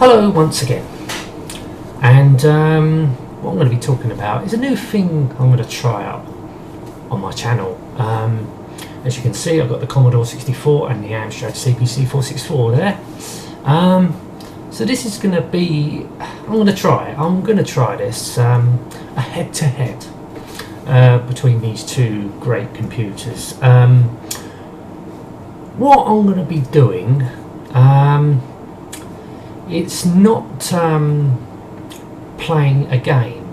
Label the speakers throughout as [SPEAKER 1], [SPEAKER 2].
[SPEAKER 1] Hello once again, and what I'm going to be talking about is a new thing I'm going to try out on my channel. As you can see, I've got the Commodore 64 and the Amstrad CPC 464 there. So this is going to be, I'm going to try this, a head-to-head between these two great computers. What I'm going to be doing, it's not playing a game,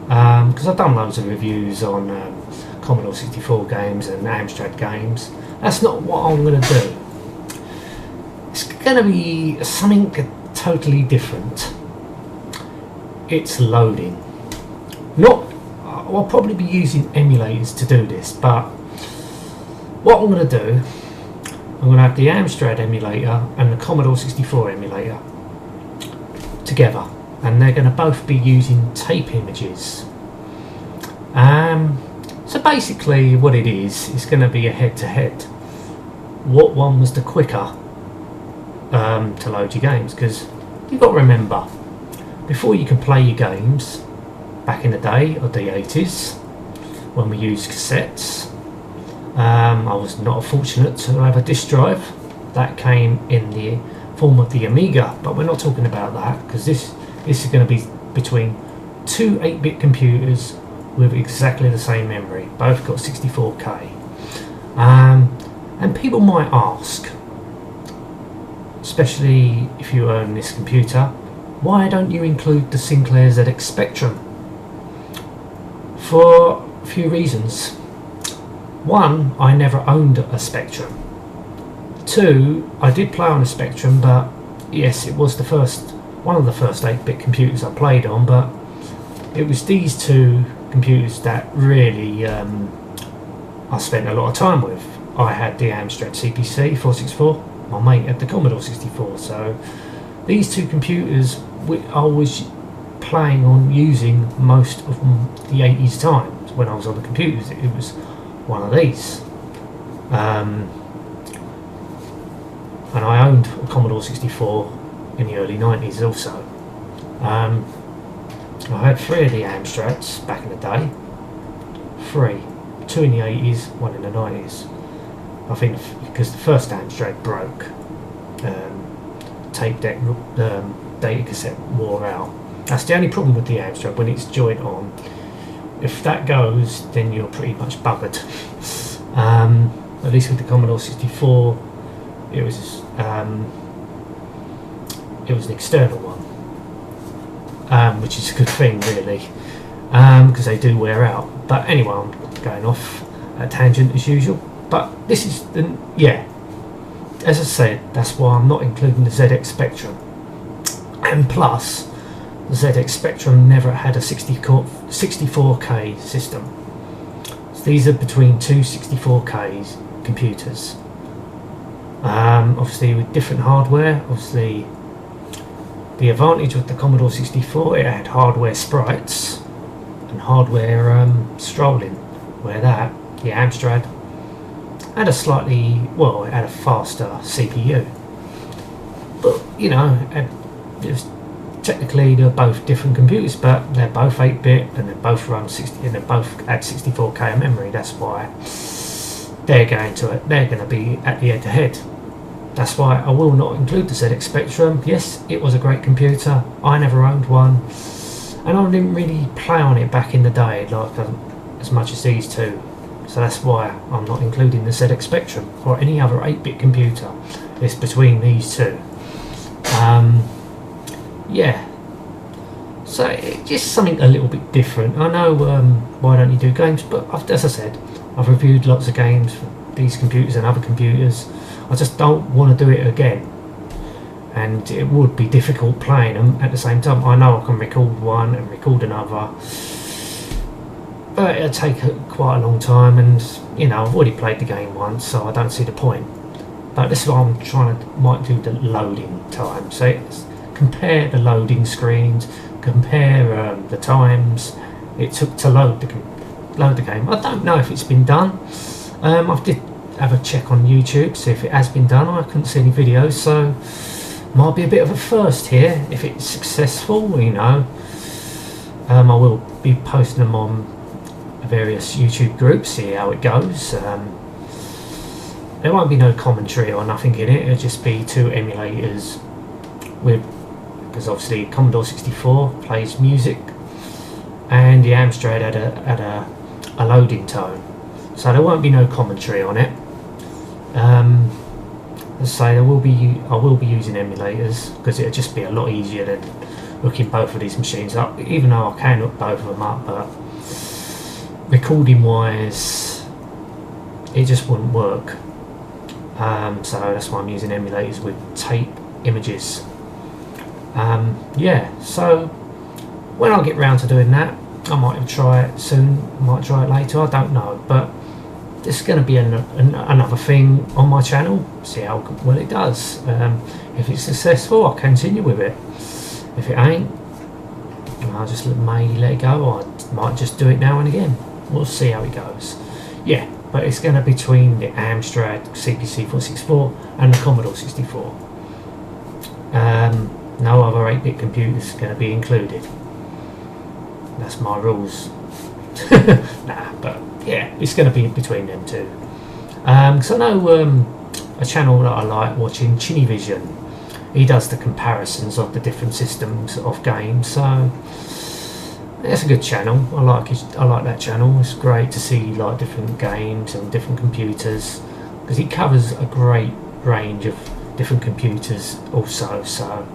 [SPEAKER 1] because I've done loads of reviews on Commodore 64 games and Amstrad games. That's not what I'm going to do. It's going to be something totally different. It's loading. I'll probably be using emulators to do this, but what I'm going to do, I'm going to have the Amstrad emulator and the Commodore 64 emulator together, and they're going to both be using tape images. So basically what it is, it's going to be a head-to-head. What one was the quicker to load your games, because you've got to remember, before you can play your games, back in the day of the 80s, when we used cassettes, I was not fortunate to have a disk drive that came in the form of the Amiga, but we're not talking about that, because this is going to be between two 8-bit computers with exactly the same memory, both got 64K. And people might ask, especially if you own this computer, why don't you include the Sinclair ZX Spectrum? For a few reasons. One, I never owned a Spectrum. Two, I did play on a Spectrum, but yes, it was one of the first 8-bit computers I played on, but it was these two computers that really I spent a lot of time with. I had the Amstrad CPC 464, my mate had the Commodore 64, so these two computers I was playing on, using most of the 80s times. When I was on the computers, it was one of these. And I owned a Commodore 64 in the early 90s also. I had 3 of the Amstrads back in the day. 3. 2 in the 80s, 1 in the 90s. I think because the first Amstrad broke, tape deck data cassette wore out. That's the only problem with the Amstrad, when it's joint on. If that goes, then you're pretty much buggered. At least with the Commodore 64, it was an external one, which is a good thing really, because they do wear out. But anyway, I'm going off a tangent as usual. But this is as I said, that's why I'm not including the ZX Spectrum. And plus, the ZX Spectrum never had a 64K system. So these are between two 64K computers. Obviously with different hardware. Obviously the advantage with the Commodore 64, it had hardware sprites and hardware scrolling, where the Amstrad had a it had a faster CPU. But you know, technically they're both different computers, but they're both 8-bit and they both run 60, and they both had 64K of memory. That's why they're going to be at the head-to-head. That's why I will not include the ZX Spectrum. Yes, it was a great computer. I never owned one, and I didn't really play on it back in the day like as much as these two. So that's why I'm not including the ZX Spectrum or any other 8-bit computer. It's between these two. Yeah. So it's just something a little bit different. I know why don't you do games, but as I said, I've reviewed lots of games for these computers and other computers. I just don't want to do it again, and it would be difficult playing them at the same time. I know I can record one and record another, but it'll take quite a long time, and you know, I've already played the game once, so I don't see the point. But this is what I'm might do the loading time. So compare the loading screens, compare the times it took to load the game. I don't know if it's been done. I did have a check on YouTube, see if it has been done. I couldn't see any videos, so might be a bit of a first here if it's successful, you know. I will be posting them on various YouTube groups, see how it goes. There won't be no commentary or nothing in it, it'll just be two emulators with, because obviously Commodore 64 plays music and the Amstrad had a loading tone, so there won't be no commentary on it. As I say, I will be using emulators because it'll just be a lot easier than hooking both of these machines up, even though I can hook both of them up, but recording wise it just wouldn't work. So that's why I'm using emulators with tape images. Yeah, so when I get round to doing that, I might try it soon, might try it later, I don't know, but this is going to be another thing on my channel, see how well it does. If it's successful, I'll continue with it. If it ain't, I'll just may let it go, or I might just do it now and again. We'll see how it goes. Yeah, but it's going to be between the Amstrad CPC 464 and the Commodore 64. No other 8-bit computers going to be included. That's my rules. Nah, but yeah, it's going to be between them two. Because I know a channel that I like watching, Chinny Vision. He does the comparisons of the different systems of games, so it's a good channel. I like that channel. It's great to see like different games and different computers, because he covers a great range of different computers also. So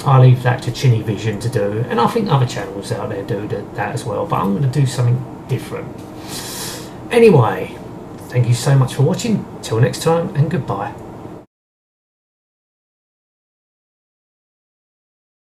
[SPEAKER 1] I'll leave that to Chinny Vision to do, and I think other channels out there do that as well, but I'm going to do something different. Anyway, thank you so much for watching. Till next time, and goodbye.